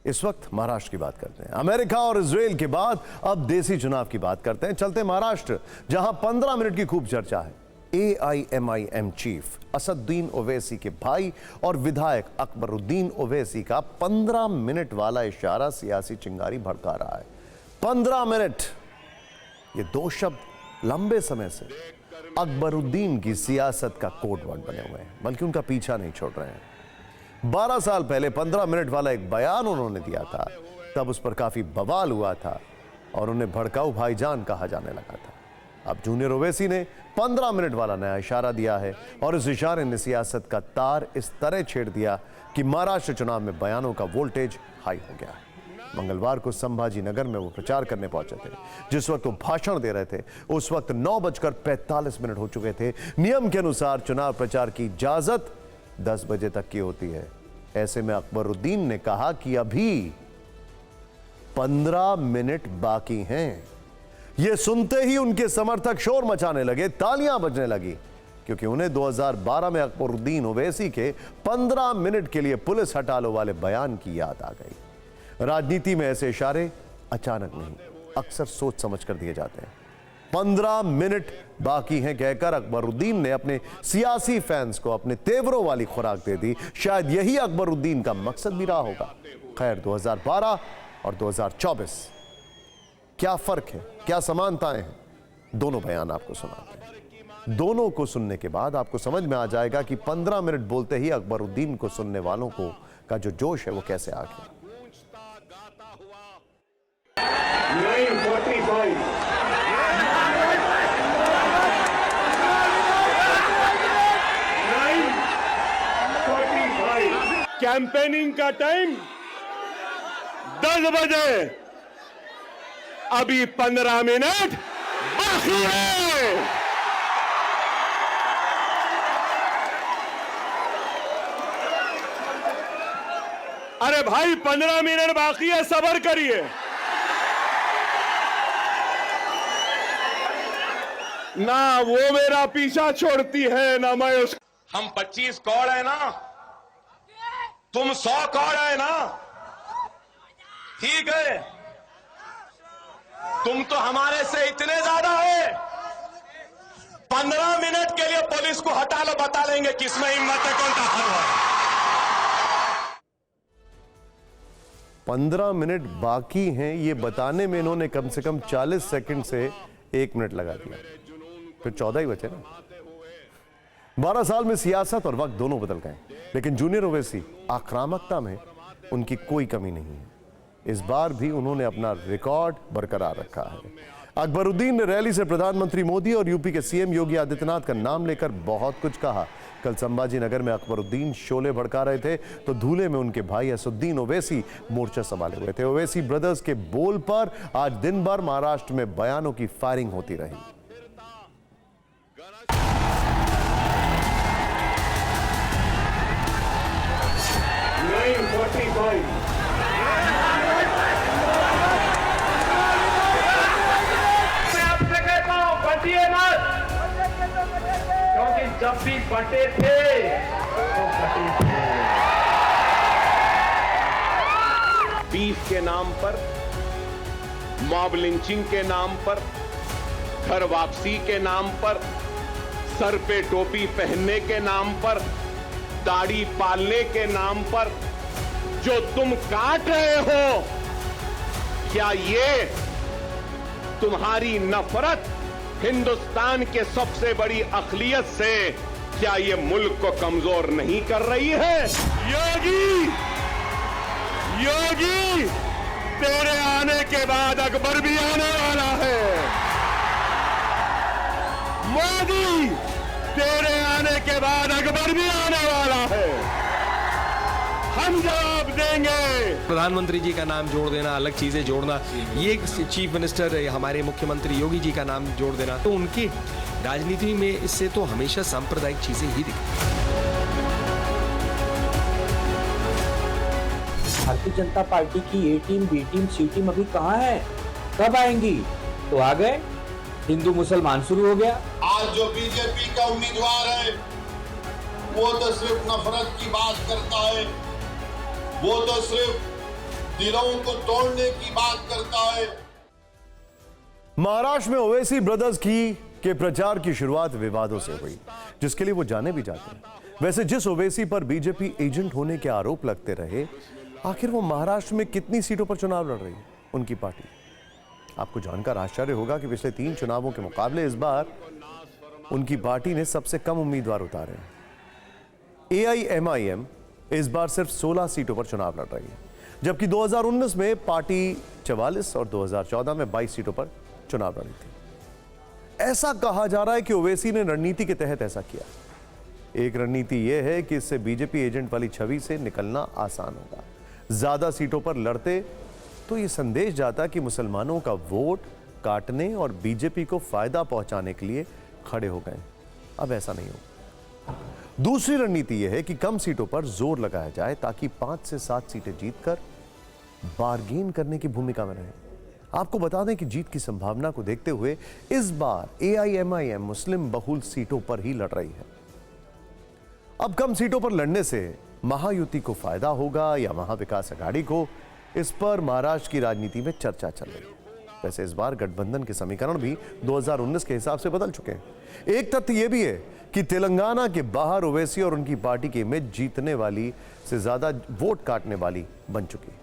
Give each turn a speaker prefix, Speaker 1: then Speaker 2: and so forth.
Speaker 1: इस वक्त महाराष्ट्र की बात करते हैं। अमेरिका और इजरायल के बाद अब देसी चुनाव की बात करते हैं। चलते महाराष्ट्र, जहां 15 मिनट की खूब चर्चा है। AIMIM चीफ असदुद्दीन ओवैसी के भाई और विधायक अकबरुद्दीन ओवैसी का 15 मिनट वाला इशारा सियासी चिंगारी भड़का रहा है। 15 मिनट, ये दो शब्द लंबे समय से अकबरुद्दीन की सियासत का कोड वर्ड बने हुए हैं, बल्कि उनका पीछा नहीं छोड़ रहे हैं। 12 साल पहले 15 मिनट वाला एक बयान उन्होंने दिया था, तब उस पर काफी बवाल हुआ था और उन्हें भड़काऊ भाईजान कहा जाने लगा था। अब जूनियर ओवैसी ने 15 मिनट वाला नया इशारा दिया है और इस इशारे ने सियासत का तार इस तरह छेड़ दिया कि महाराष्ट्र चुनाव में बयानों का वोल्टेज हाई हो गया है। मंगलवार को संभाजी नगर में वो प्रचार करने पहुंचे थे। जिस वक्त वो भाषण दे रहे थे उस वक्त 9:45 हो चुके थे। नियम के अनुसार चुनाव प्रचार की इजाजत 10 बजे तक की होती है। ऐसे में अकबरुद्दीन ने कहा कि अभी 15 मिनट बाकी हैं। यह सुनते ही उनके समर्थक शोर मचाने लगे, तालियां बजने लगी, क्योंकि उन्हें 2012 में अकबरुद्दीन ओवैसी के 15 मिनट के लिए पुलिस हटा लो वाले बयान की याद आ गई। राजनीति में ऐसे इशारे अचानक नहीं, अक्सर सोच समझ कर दिए जाते हैं। 15 मिनट बाकी हैं कहकर अकबरुद्दीन ने अपने सियासी फैंस को अपने तेवरों वाली खुराक दे दी। शायद यही अकबरुद्दीन का मकसद भी रहा होगा। खैर, 2012 और 2024 क्या फर्क है, क्या समानताएं हैं, दोनों बयान आपको सुनाते हैं। दोनों को सुनने के बाद आपको समझ में आ जाएगा कि 15 मिनट बोलते ही अकबरुद्दीन को सुनने वालों को का जो जोश है वो कैसे आ गया।
Speaker 2: 9:45 कैंपेनिंग का टाइम 10 बजे, अभी 15 मिनट बाकी है। अरे भाई 15 मिनट बाकी है, सब्र करिए। ना वो मेरा पीछा छोड़ती है ना मैं उस।
Speaker 3: हम 25 कौड़ है ना, तुम 100 कौड़ है ना, ठीक है। तुम तो हमारे से इतने ज्यादा है। 15 मिनट के लिए पुलिस को हटा लो, बता देंगे किसमें हिम्मत है, कौन ताकत है।
Speaker 1: 15 मिनट बाकी हैं ये बताने में इन्होंने कम से कम 40 सेकंड से 1 मिनट लगा दिया, फिर 14 ही बचे ना। 12 साल में सियासत और वक्त दोनों बदल गए, लेकिन जूनियर ओवैसी आक्रामकता में उनकी कोई कमी नहीं है। इस बार भी उन्होंने अपना रिकॉर्ड बरकरार रखा है। अकबरुद्दीन ने रैली से प्रधानमंत्री मोदी और यूपी के सीएम योगी आदित्यनाथ का नाम लेकर बहुत कुछ कहा। कल संभाजी नगर में अकबरुद्दीन शोले भड़का रहे थे तो धूले में उनके भाई असदुद्दीन ओवैसी मोर्चा संभाले हुए थे। ओवैसी ब्रदर्स के बोल पर आज दिन भर महाराष्ट्र में बयानों की फायरिंग होती रही।
Speaker 2: क्योंकि जब भी बटे थे तो बटे थे। बीफ के नाम पर, मॉब लिंचिंग के नाम पर, घर वापसी के नाम पर, सर पे टोपी पहनने के नाम पर, दाढ़ी पालने के नाम पर जो तुम काट रहे हो, क्या ये तुम्हारी नफरत हिंदुस्तान के सबसे बड़ी अखिलियत से, क्या ये मुल्क को कमजोर नहीं कर रही है? योगी, योगी, तेरे आने के बाद अकबर भी आने वाला है। मोदी, तेरे आने के बाद अकबर भी आने वाला है। हम जवाब देंगे।
Speaker 4: प्रधानमंत्री जी का नाम जोड़ देना, अलग चीजें जोड़ना, ये चीफ मिनिस्टर हमारे मुख्यमंत्री योगी जी का नाम जोड़ देना, तो उनकी राजनीति में इससे तो हमेशा सांप्रदायिक चीजें ही दिखती।
Speaker 5: भारतीय जनता पार्टी की ए टीम, बी टीम, सी टीम अभी कहाँ है, कब आएंगी? तो आ गए, हिंदू मुसलमान शुरू हो गया।
Speaker 6: आज जो बीजेपी का उम्मीदवार है वो तो सिर्फ नफरत की बात करता है, वो तो सिर्फ दिलों को तोड़ने की बात करता है।
Speaker 1: महाराष्ट्र में ओवैसी ब्रदर्स के प्रचार की शुरुआत विवादों से हुई, जिसके लिए वो जाने भी जाते हैं। वैसे जिस ओवैसी पर बीजेपी एजेंट होने के आरोप लगते रहे, आखिर वो महाराष्ट्र में कितनी सीटों पर चुनाव लड़ रही है उनकी पार्टी? आपको जानकर आश्चर्य होगा कि पिछले 3 चुनावों के मुकाबले इस बार उनकी पार्टी ने सबसे कम उम्मीदवार उतारे हैं। AIMIM इस बार सिर्फ 16 सीटों पर चुनाव लड़ रही है, जबकि 2019 में पार्टी 44 और 2014 में 22 सीटों पर चुनाव लड़ी थी। ऐसा कहा जा रहा है कि ओवैसी ने रणनीति के तहत ऐसा किया। एक रणनीति यह है कि इससे बीजेपी एजेंट वाली छवि से निकलना आसान होगा। ज्यादा सीटों पर लड़ते तो यह संदेश जाता कि मुसलमानों का वोट काटने और बीजेपी को फायदा पहुंचाने के लिए खड़े हो गए। अब ऐसा नहीं हो। दूसरी रणनीति यह है कि कम सीटों पर जोर लगाया जाए ताकि 5 से 7 सीटें जीतकर बार्गेन करने की भूमिका में रहे। आपको बता दें कि जीत की संभावना को देखते हुए इस बार AIMIM मुस्लिम बहुल सीटों पर ही लड़ रही है। अब कम सीटों पर लड़ने से महायुति को फायदा होगा या महाविकास अघाड़ी को, इस पर महाराष्ट्र की राजनीति में चर्चा चल रही है। वैसे इस बार गठबंधन के समीकरण भी 2019 के हिसाब से बदल चुके हैं। एक तथ्य यह भी है कि तेलंगाना के बाहर ओवैसी और उनकी पार्टी की इमेज जीतने वाली से ज्यादा वोट काटने वाली बन चुकी है।